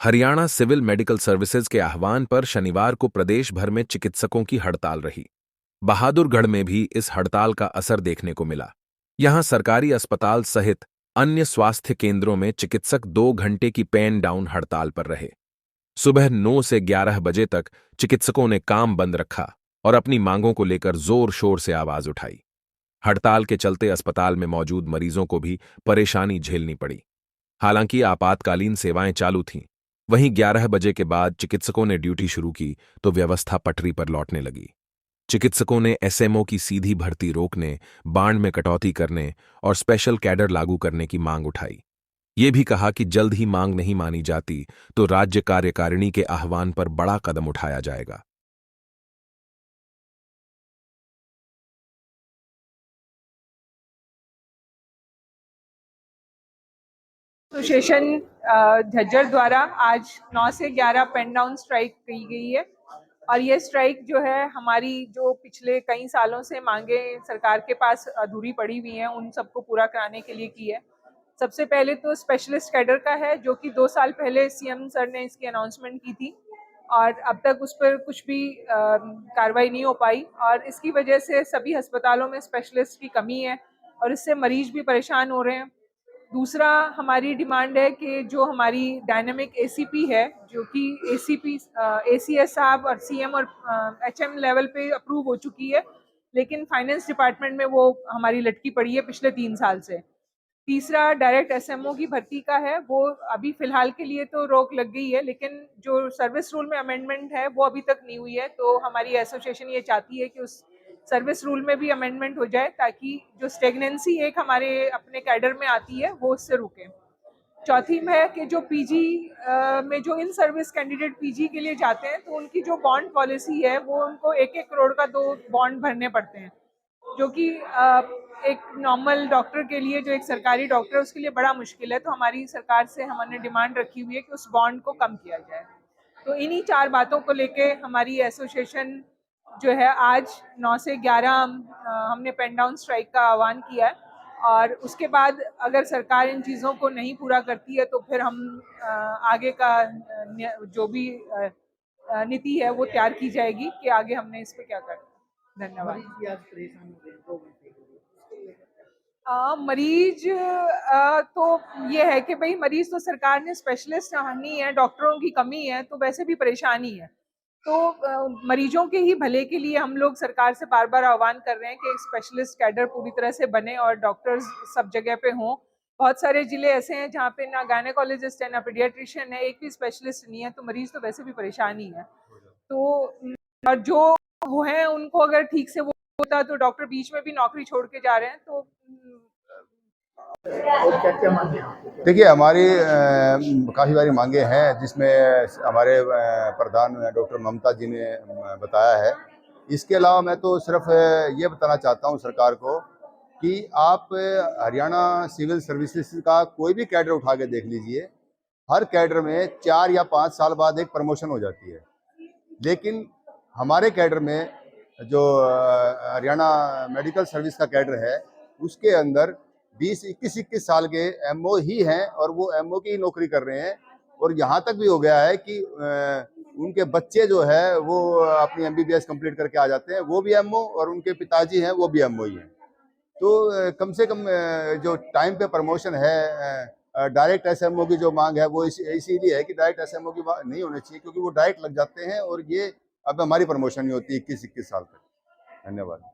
Haryana civil medical services के आह्वान पर शनिवार को प्रदेश भर में चिकित्सकों की हड़ताल रही। बहादुरगढ़ में भी इस हड़ताल का असर देखने को मिला। यहां सरकारी अस्पताल सहित अन्य स्वास्थ्य केंद्रों में चिकित्सक 2 घंटे की पेन डाउन हड़ताल पर रहे। सुबह 9 से 11 बजे तक चिकित्सकों ने काम बंद रखा और अपनी मांगों को लेकर जोर शोर से आवाज उठाई। हड़ताल के चलते अस्पताल में मौजूद मरीजों को भी परेशानी झेलनी पड़ी। हालांकि आपातकालीन सेवाएं चालू थीं, वहीं 11 बजे के बाद चिकित्सकों ने ड्यूटी शुरू की तो व्यवस्था पटरी पर लौटने लगी। चिकित्सकों ने एसएमओ की सीधी भर्ती रोकने, बांड में कटौती करने और स्पेशल कैडर लागू करने की मांग उठाई। ये भी कहा कि जल्द ही मांग नहीं मानी जाती तो राज्य कार्यकारिणी के आह्वान पर बड़ा कदम उठाया जाएगा। एसोसिएशन झज्जर द्वारा आज 9 से 11 पेन डाउन स्ट्राइक की गई है और ये स्ट्राइक जो है हमारी जो पिछले कई सालों से मांगे सरकार के पास अधूरी पड़ी हुई हैं उन सबको पूरा कराने के लिए की है। सबसे पहले तो स्पेशलिस्ट कैडर का है जो कि 2 साल पहले सीएम सर ने इसकी अनाउंसमेंट की थी और अब तक उस पर कुछ भी कार्रवाई नहीं हो पाई और इसकी वजह से सभी अस्पतालों में स्पेशलिस्ट की कमी है और इससे मरीज भी परेशान हो रहे हैं। दूसरा हमारी डिमांड है कि जो हमारी डायनामिक एसीपी है जो कि एसीपी एसीएस साहब और सीएम और एचएम लेवल पे अप्रूव हो चुकी है लेकिन फाइनेंस डिपार्टमेंट में वो हमारी लटकी पड़ी है पिछले 3 साल से। तीसरा डायरेक्ट एसएमओ की भर्ती का है, वो अभी फिलहाल के लिए तो रोक लग गई है लेकिन जो सर्विस रूल में अमेंडमेंट है वो अभी तक नहीं हुई है, तो हमारी एसोसिएशन ये चाहती है कि उस सर्विस रूल में भी अमेंडमेंट हो जाए ताकि जो स्टेगनेंसी एक हमारे अपने कैडर में आती है वो उससे रुके। चौथी में है कि जो पीजी में जो इन सर्विस कैंडिडेट पीजी के लिए जाते हैं तो उनकी जो बॉन्ड पॉलिसी है वो उनको 1-1 करोड़ का 2 बॉन्ड भरने पड़ते हैं जो कि एक नॉर्मल डॉक्टर के लिए जो एक सरकारी डॉक्टर है उसके लिए बड़ा मुश्किल है। तो हमारी सरकार से हमने डिमांड रखी हुई है कि उस बॉन्ड को कम किया जाए। तो इन्हीं 4 बातों को लेके हमारी एसोसिएशन जो है आज 9 से 11 हमने पेन डाउन स्ट्राइक का आह्वान किया है और उसके बाद अगर सरकार इन चीज़ों को नहीं पूरा करती है तो फिर हम आगे का जो भी नीति है वो तैयार की जाएगी कि आगे हमने इस पे क्या करना है। धन्यवाद। मरीज तो ये है कि भाई मरीज तो सरकार ने स्पेशलिस्ट नहीं है, डॉक्टरों की कमी है तो वैसे भी परेशानी है। तो मरीजों के ही भले के लिए हम लोग सरकार से बार बार आह्वान कर रहे हैं कि स्पेशलिस्ट कैडर पूरी तरह से बने और डॉक्टर्स सब जगह पे हों। बहुत सारे जिले ऐसे हैं जहाँ पे ना गायनेकोलॉजिस्ट है ना पीडियाट्रिशियन है, एक भी स्पेशलिस्ट नहीं है, तो मरीज तो वैसे भी परेशान ही है। तो और जो वो हैं उनको अगर ठीक से वो होता तो डॉक्टर बीच में भी नौकरी छोड़ के जा रहे हैं तो देखिए हमारी काफ़ी सारी मांगे हैं जिसमें हमारे प्रधान डॉक्टर ममता जी ने बताया है। इसके अलावा मैं तो सिर्फ ये बताना चाहता हूँ सरकार को कि आप हरियाणा सिविल सर्विसेज का कोई भी कैडर उठा के देख लीजिए, हर कैडर में 4 या 5 साल बाद एक प्रमोशन हो जाती है। लेकिन हमारे कैडर में जो हरियाणा मेडिकल सर्विस का कैडर है उसके अंदर 20-21 साल के एमओ ही हैं और वो एमओ की ही नौकरी कर रहे हैं और यहाँ तक भी हो गया है कि उनके बच्चे जो है वो अपनी एमबीबीएस कंप्लीट करके आ जाते हैं, वो भी एमओ और उनके पिताजी हैं वो भी एमओ ही हैं। तो कम से कम जो टाइम पे प्रमोशन है, डायरेक्ट एसएमओ की जो मांग है वो इसीलिए है कि डायरेक्ट एसएमओ की मांग नहीं होनी चाहिए क्योंकि वो डायरेक्ट लग जाते हैं और ये अब हमारी प्रमोशन नहीं होती 21-21 साल तक। धन्यवाद।